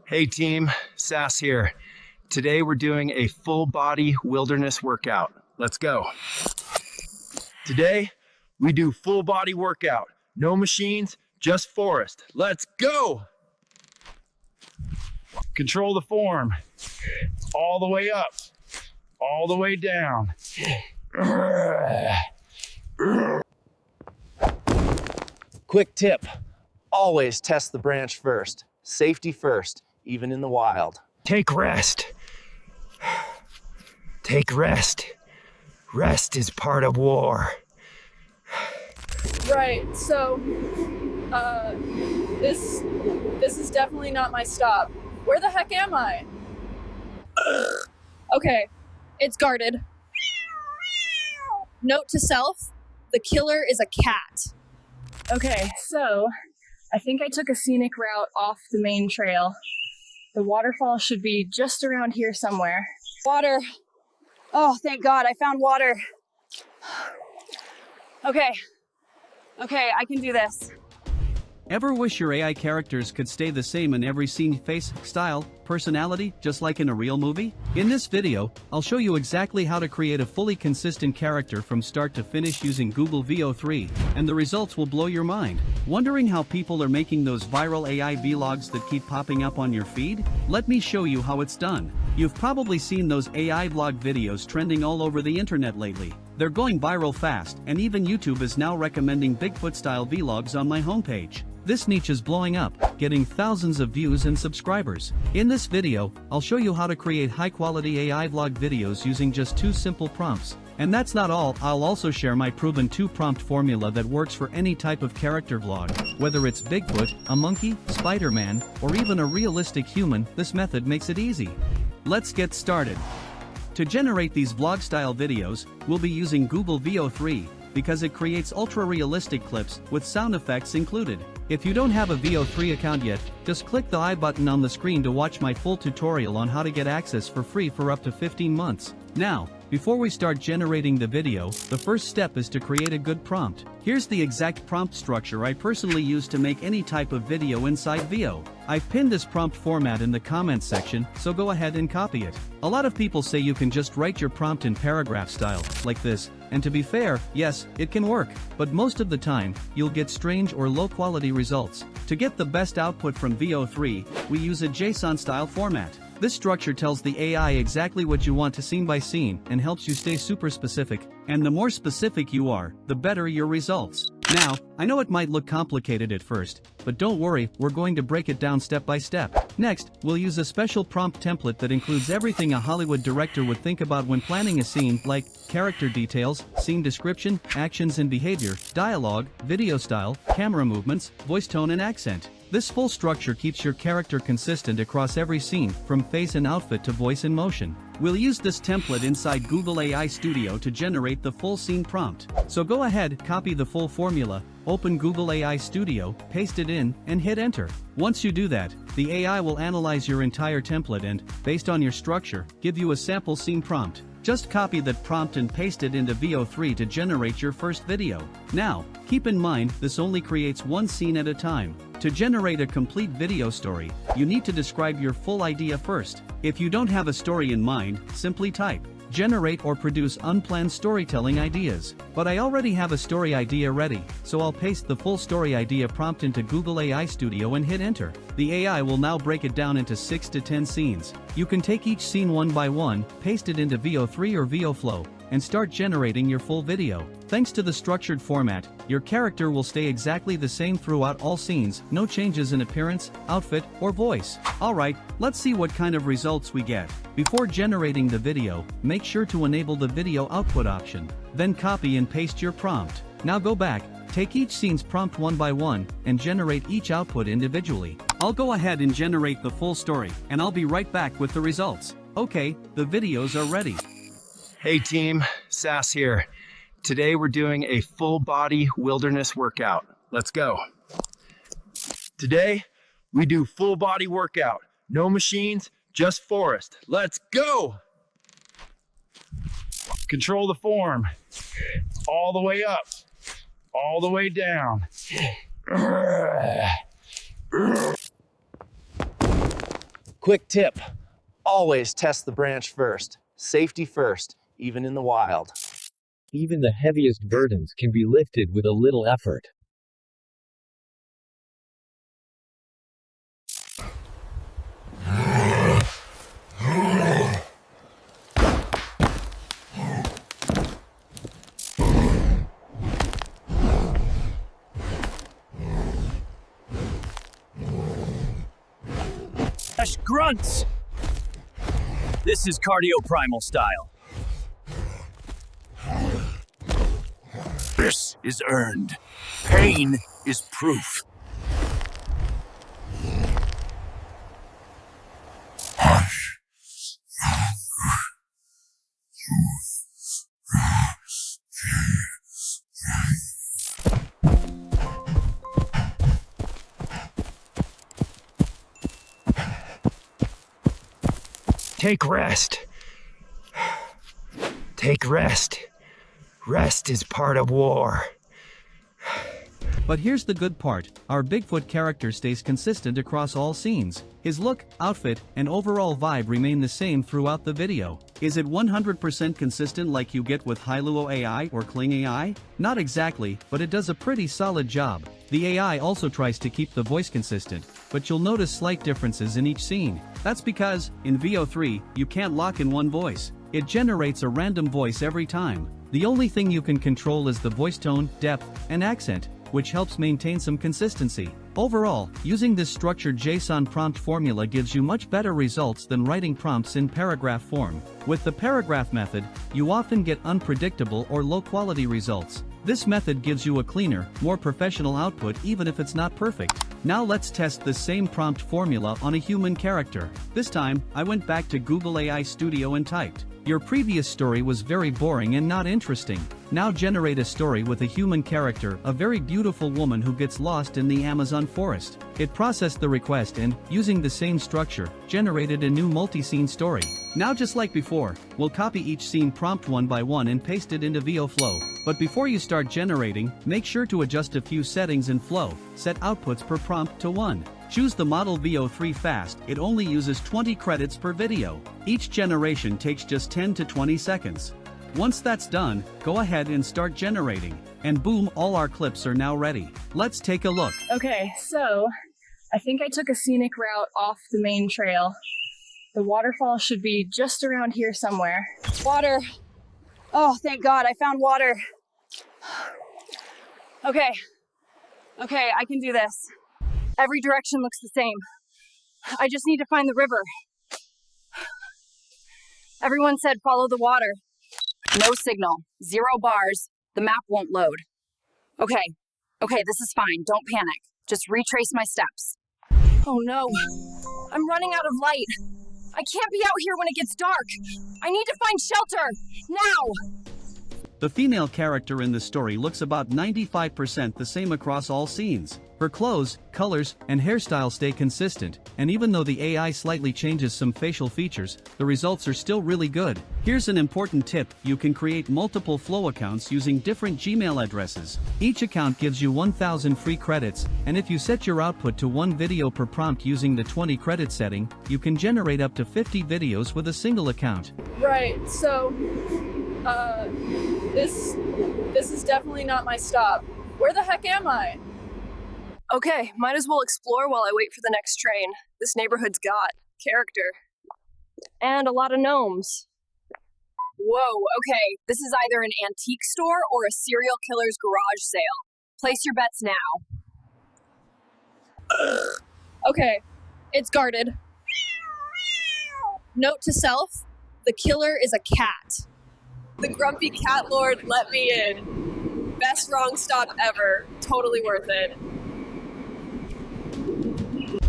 Hey team, Sass here. Today we're doing a full body wilderness workout. Let's go. Today we do full body workout. No machines, just forest. Let's go. Control the form. All the way up, all the way down. Quick tip, always test the branch first. Safety first, even in the wild. Take rest. Take rest. Rest is part of war. Right, so, this is definitely not my stop. Where the heck am I? Okay, it's guarded. Note to self, the killer is a cat. Okay, so, I think I took a scenic route off the main trail. The waterfall should be just around here somewhere. Water. Oh, thank God, I found water. Okay, I can do this. Ever wish your AI characters could stay the same in every scene, face, style, personality, just like in a real movie? In this video, I'll show you exactly how to create a fully consistent character from start to finish using Google Veo 3, and the results will blow your mind. Wondering how people are making those viral AI vlogs that keep popping up on your feed? Let me show you how it's done. You've probably seen those AI vlog videos trending all over the internet lately. They're going viral fast, and even YouTube is now recommending Bigfoot-style vlogs on my homepage. This niche is blowing up, getting thousands of views and subscribers. In this video, I'll show you how to create high-quality AI vlog videos using just 2 simple prompts. And that's not all, I'll also share my proven 2-prompt formula that works for any type of character vlog. Whether it's Bigfoot, a monkey, Spider-Man, or even a realistic human, this method makes it easy. Let's get started. To generate these vlog-style videos, we'll be using Google Veo 3, because it creates ultra-realistic clips with sound effects included. If you don't have a Veo 3 account yet, just click the I button on the screen to watch my full tutorial on how to get access for free for up to 15 months. Now, before we start generating the video, the first step is to create a good prompt. Here's the exact prompt structure I personally use to make any type of video inside Veo. I've pinned this prompt format in the comments section, so go ahead and copy it. A lot of people say you can just write your prompt in paragraph style, like this, and to be fair, yes, it can work, but most of the time, you'll get strange or low-quality results. To get the best output from Veo 3, we use a JSON-style format. This structure tells the AI exactly what you want to scene by scene and helps you stay super specific, and the more specific you are, the better your results. Now, I know it might look complicated at first, but don't worry, we're going to break it down step by step. Next, we'll use a special prompt template that includes everything a Hollywood director would think about when planning a scene, like character details, scene description, actions and behavior, dialogue, video style, camera movements, voice tone and accent. This full structure keeps your character consistent across every scene, from face and outfit to voice and motion. We'll use this template inside Google AI Studio to generate the full scene prompt. So go ahead, copy the full formula, open Google AI Studio, paste it in, and hit enter. Once you do that, the AI will analyze your entire template and, based on your structure, give you a sample scene prompt. Just copy that prompt and paste it into Veo 3 to generate your first video. Now, keep in mind, this only creates one scene at a time. To generate a complete video story, you need to describe your full idea first. If you don't have a story in mind, simply type, generate or produce unplanned storytelling ideas. But I already have a story idea ready, so I'll paste the full story idea prompt into Google AI Studio and hit enter. The AI will now break it down into 6 to 10 scenes. You can take each scene one by one, paste it into Veo 3 or Veo Flow, and start generating your full video. Thanks to the structured format, your character will stay exactly the same throughout all scenes, no changes in appearance, outfit, or voice. Alright, let's see what kind of results we get. Before generating the video, make sure to enable the video output option. Then copy and paste your prompt. Now go back, take each scene's prompt one by one, and generate each output individually. I'll go ahead and generate the full story, and I'll be right back with the results. Okay, the videos are ready. Hey team, Sass here. Today we're doing a full body wilderness workout. Let's go. Today we do full body workout. No machines, just forest. Let's go. Control the form. All the way up, all the way down. Quick tip, always test the branch first. Safety first, even in the wild. Even the heaviest burdens can be lifted with a little effort. Grunts! This is cardio-primal style. This is earned. Pain is proof. Take rest. Take rest. Rest is part of war. But here's the good part, our Bigfoot character stays consistent across all scenes. His look, outfit, and overall vibe remain the same throughout the video. Is it 100% consistent like you get with Hailuo AI or Kling AI? Not exactly, but it does a pretty solid job. The AI also tries to keep the voice consistent, but you'll notice slight differences in each scene. That's because, in Veo 3, you can't lock in one voice. It generates a random voice every time. The only thing you can control is the voice tone, depth, and accent, which helps maintain some consistency. Overall, using this structured JSON prompt formula gives you much better results than writing prompts in paragraph form. With the paragraph method, you often get unpredictable or low-quality results. This method gives you a cleaner, more professional output even if it's not perfect. Now let's test this same prompt formula on a human character. This time, I went back to Google AI Studio and typed, "Your previous story was very boring and not interesting. Now generate a story with a human character, a very beautiful woman who gets lost in the Amazon forest." It processed the request and, using the same structure, generated a new multi-scene story. Now just like before, we'll copy each scene prompt one by one and paste it into Veo Flow. But before you start generating, make sure to adjust a few settings in Flow. Set outputs per prompt to 1. Choose the model Veo 3 Fast, it only uses 20 credits per video. Each generation takes just 10 to 20 seconds. Once that's done, go ahead and start generating. And boom, all our clips are now ready. Let's take a look. Okay, so I think I took a scenic route off the main trail. The waterfall should be just around here somewhere. Water. Oh, thank God, I found water. Okay, I can do this. Every direction looks the same. I just need to find the river. Everyone said follow the water. No signal, 0 bars, the map won't load. Okay, this is fine, don't panic. Just retrace my steps. Oh no, I'm running out of light. I can't be out here when it gets dark. I need to find shelter, now! The female character in the story looks about 95% the same across all scenes. Her clothes, colors, and hairstyle stay consistent, and even though the AI slightly changes some facial features, the results are still really good. Here's an important tip, you can create multiple Flow accounts using different Gmail addresses. Each account gives you 1,000 free credits, and if you set your output to 1 video per prompt using the 20 credit setting, you can generate up to 50 videos with a single account. Right, so, this is definitely not my stop. Where the heck am I? Okay, might as well explore while I wait for the next train. This neighborhood's got character. And a lot of gnomes. Whoa, okay, this is either an antique store or a serial killer's garage sale. Place your bets now. Okay, it's guarded. Note to self, the killer is a cat. The grumpy cat lord let me in. Best wrong stop ever. Totally worth it.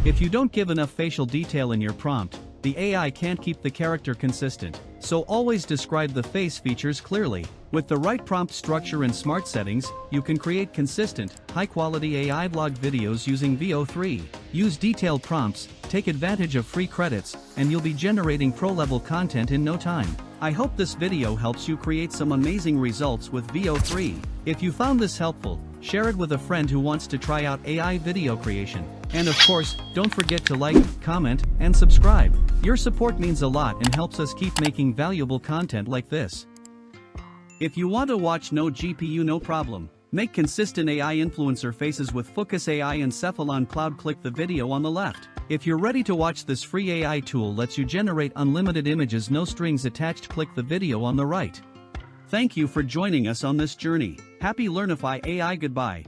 If you don't give enough facial detail in your prompt, the AI can't keep the character consistent, so always describe the face features clearly. With the right prompt structure and smart settings, you can create consistent, high-quality AI vlog videos using Veo 3. Use detailed prompts, take advantage of free credits, and you'll be generating pro-level content in no time. I hope this video helps you create some amazing results with Veo 3. If you found this helpful, share it with a friend who wants to try out AI video creation. And of course, don't forget to like, comment, and subscribe. Your support means a lot and helps us keep making valuable content like this. If you want to watch no GPU, no problem. Make consistent AI influencer faces with Focus AI and Cephalon Cloud. Click the video on the left. If you're ready to watch, this free AI tool lets you generate unlimited images, no strings attached. Click the video on the right. Thank you for joining us on this journey. Happy Learnify AI. Goodbye.